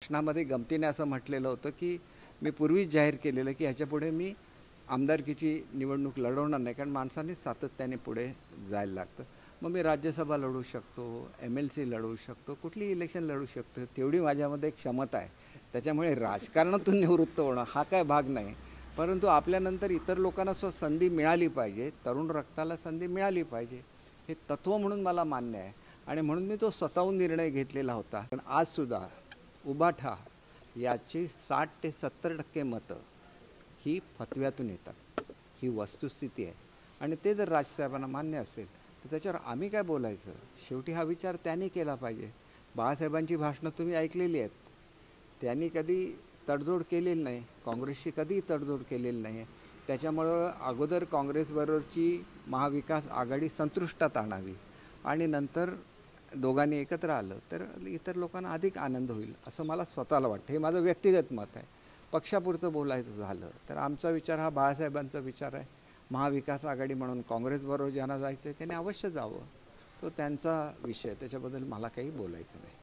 भाषणामध्ये गमतीने असं म्हटलेलं होतं की मी पूर्वीच जाहीर केलेलं की ह्याच्यापुढे मी आमदारकीची निवडणूक लढवणार नाही, कारण माणसांनी सातत्याने पुढे जायला लागतं. मग मी राज्यसभा लढवू शकतो, MLC लढवू शकतो, कुठली इलेक्शन लढवू शकतो, तेवढी माझ्यामध्ये एक क्षमता आहे. त्याच्यामुळे राजकारणातून निवृत्त होणं हा काय भाग नाही. परंतु आपल्यानंतर इतर लोकांना संधी मिळाली पाहिजे, तरुण रक्ताला संधी मिळाली पाहिजे, हे तत्त्व म्हणून मला मान्य आहे. आणि म्हणून मी तो स्वतःहून निर्णय घेतलेला होता. पण आजसुद्धा उभाठा याची 60 ते 70% मतं ही फतव्यातून येतात, ही वस्तुस्थिती आहे. आणि ते जर राजसाहेबांना मान्य असेल तर त्याच्यावर आम्ही काय बोलायचं. शेवटी हा विचार त्यांनी केला पाहिजे. बाळासाहेबांची भाषणं तुम्ही ऐकलेली आहेत. त्यांनी कधी तडजोड केलेली नाही, काँग्रेसशी कधीही तडजोड केलेली नाही. त्याच्यामुळं अगोदर काँग्रेसबरोबरची महाविकास आघाडी संतुष्टात आणावी आणि नंतर दोघांनी एकत्र आलं तर इतर लोकांना अधिक आनंद होईल असं मला स्वतःला वाटतं. हे माझं व्यक्तिगत मत आहे. पक्षापुरतं बोलायचं झालं तर आमचा विचार हा बाळासाहेबांचा विचार आहे. महाविकास आघाडी म्हणून काँग्रेसबरोबर ज्यांना जायचं आहे त्यांनी अवश्य जावं, तो त्यांचा विषय, त्याच्याबद्दल मला काही बोलायचं नाही.